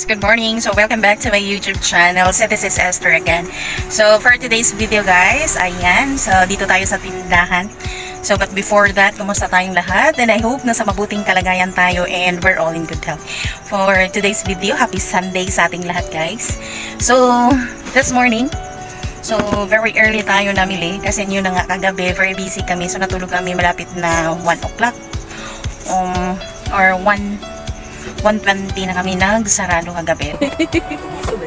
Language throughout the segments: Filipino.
guys, good morning. So welcome back to my YouTube channel. So this is Esther again. So for today's video guys, ayan, so dito tayo sa tindahan. So but before that, kumusta tayong lahat? And I hope nasa mabuting kalagayan tayo and we're all in good health. For today's video, happy Sunday sa ating lahat guys. So this morning, so very early tayo namili kasi yun na nga kagabi, very busy kami. So natulog kami malapit na 1 o'clock or 1:20 na kami nagsarado kagabi.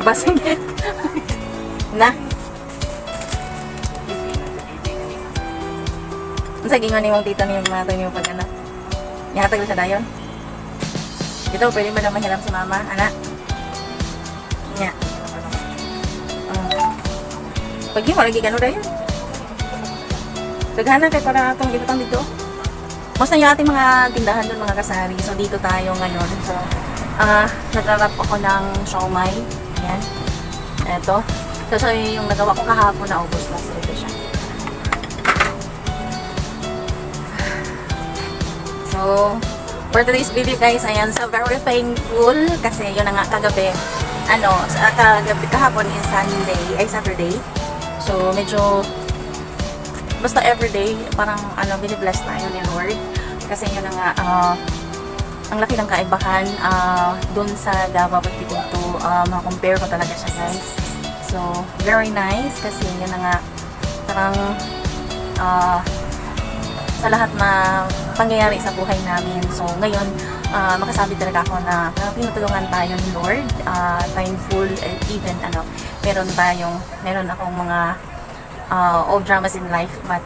Basing na. Sa gingon ni mong tita ni mga tayo pag anak. Ihatag sa dayon. Ito pwede ba naman hiram si mama, anak? Nya. Pagi mo lagi gano dayon. Daghanan kay para atong gitang dito. Most na yung ating mga tindahan doon mga kasari. So dito tayo ngayon. So nagrarap ako ng siomai. Ayan. Eto. So yung nagawa ko kahapon na ubos na. So ito siya. So for today's video guys, ayan. So very thankful kasi yun na nga kagabi. Kahapon is Saturday. So medyo basta everyday, parang binibless tayo ni Lord. Kasi yun nga, ang laki ng kaibahan dun sa Davao Pagtipunto. Compare ko talaga siya guys. So, very nice kasi yun nga, parang sa lahat na pangyayari sa buhay namin. So, ngayon, makasabi talaga ako na pinutulungan tayo ni Lord. Thankful and even meron akong mga all dramas in life, but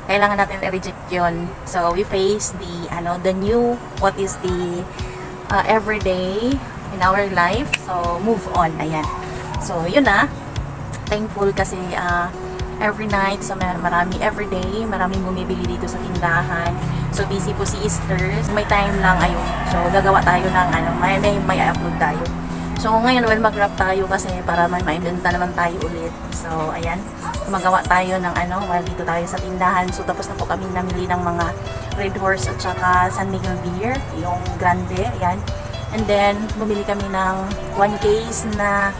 kailangan natin i-reject yun. So we face the new, what is the everyday in our life. So move on, ayan. So yun na, thankful kasi every night, so everyday maraming bumibili dito sa tindahan. So busy po si Easter, may time lang ayun. So gagawa tayo ng may upload tayo. So ngayon, mag-wrap tayo kasi para may maibenta naman tayo ulit. So ayan, magawa tayo ng while dito tayo sa tindahan. So tapos na po kami namili ng mga Red Horse at saka San Miguel beer, yung grande, ayan. And then bumili kami ng 1 case na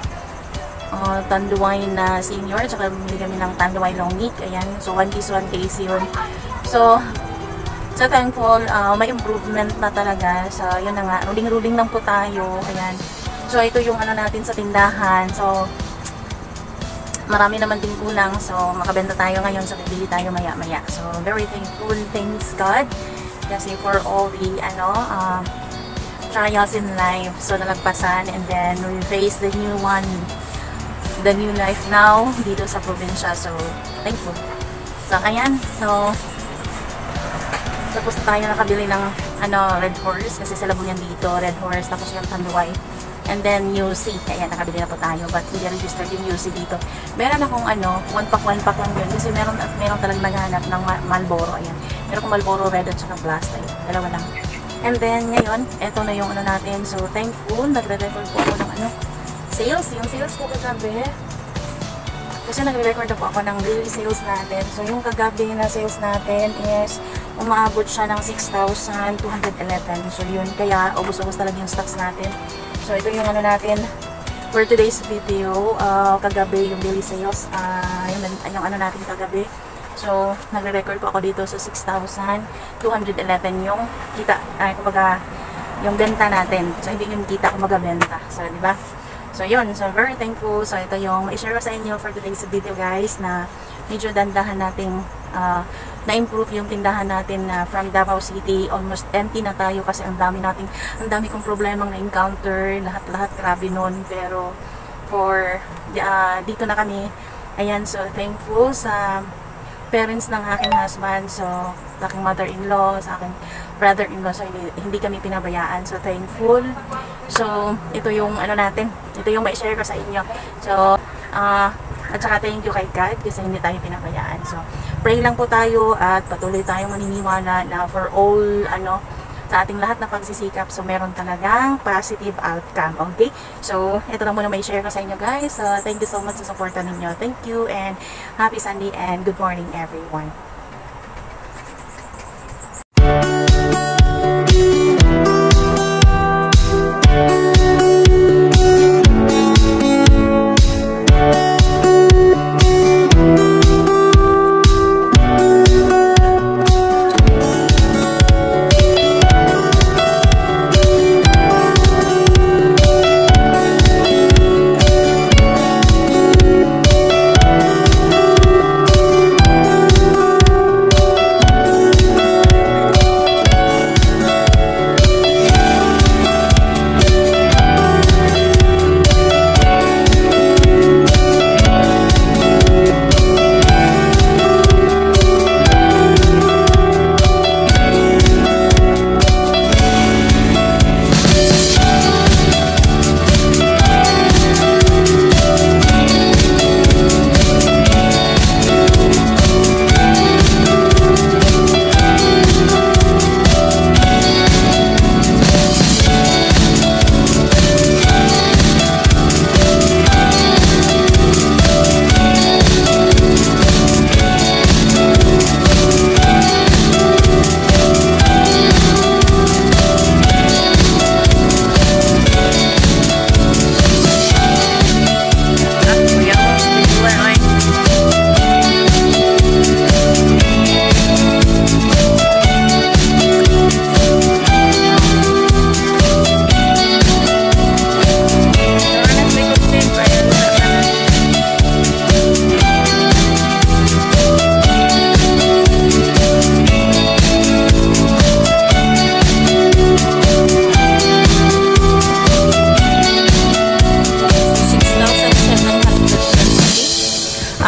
Tanduay na senior, at saka bumili kami ng Tanduay long neck, ayan. So 1 case yun. So thankful, may improvement na talaga. So yun na nga, ruling lang po tayo, ayan. So ito yung natin sa tindahan. So marami naman din kulang. So makabenta tayo ngayon. So bibili tayo maya-maya. So very thankful. Thanks God. Kasi for all the trials in life. So nalagpasan. And then we face the new one. The new life now dito sa probinsya. So thankful. So ayan. So tapos tayo nakabili ng Red Horse. Kasi sila po yan dito. Red Horse. Tapos yung Tanduay. And then UC, ayan, nakabili na po tayo, but hindi registered yung UC dito. Meron akong one pack lang yun, kasi meron talagang naghahanap ng Marlboro, ayan. Meron akong Marlboro Red at saka Blast, ayan, dalawa lang. And then, ngayon, eto na yung natin, so thankful, nagre-record po ako ng sales, yung sales ko kagabi. Kasi nagre-record na po ako ng daily sales natin. So yung kagabi na sales natin is, umaabot siya ng 6,211. So yun, kaya ubos-ubos talaga yung stocks natin. So ito yung natin for today's video. Kagabi yung daily sales, yung natin kagabi. So nagre-record po ako dito sa 6,211 yung kita, kumbaga yung benta natin. So hindi yung kita kung magabenta. So di ba? So yun, so very thankful. So ito yung i-share ko sa inyo for today's video guys, na medyo dandahan nating na-improve yung tindahan natin na from Davao City. Almost empty na tayo kasi ang dami kong problemang na-encounter, lahat grabe nun. Pero for dito na kami, ayan, so thankful sa parents ng aking husband, so sa aking mother-in-law, sa aking brother-in-law, so hindi kami pinabayaan. So thankful. So ito yung natin, ito yung mai-share ko sa inyo. So at saka thank you kay God kasi hindi tayo pinabayaan. So pray lang po tayo at patuloy tayong maniniwala na for all sa ating lahat na pagsisikap, so meron talagang positive outcome. Okay? So ito lang muna may share ko sa inyo guys. So thank you so much sa suporta ninyo. Thank you and happy Sunday and good morning everyone.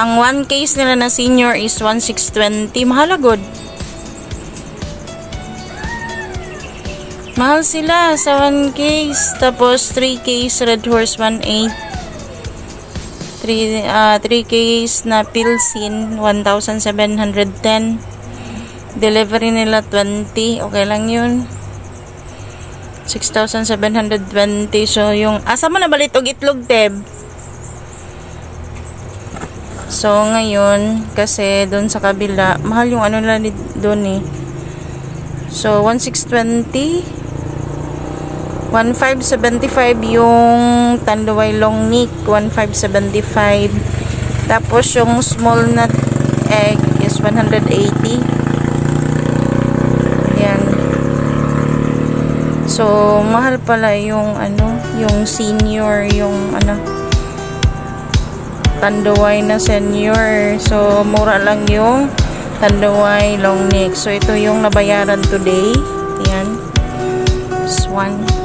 ang 1 case nila na senior is 1,620. Mahal agad. Mahal sila sa 1 case. Tapos 3 case Red Horse 1,800. 3 case na Pilsin 1,710. Delivery nila 20. Okay lang yun. 6,720. So yung asa mo na balit og itlog, Teb? So ngayon kasi doon sa kabila mahal yung ano nila doon eh. So 1,620. 1,575 yung Tanduay long neck. 1,575. Tapos yung small nut egg is 180. Yan. So mahal pala yung ano, yung senior, yung ano, Tanduay na senior. So mura lang yung Tanduay long neck. So ito yung nabayaran today. Yan. This one.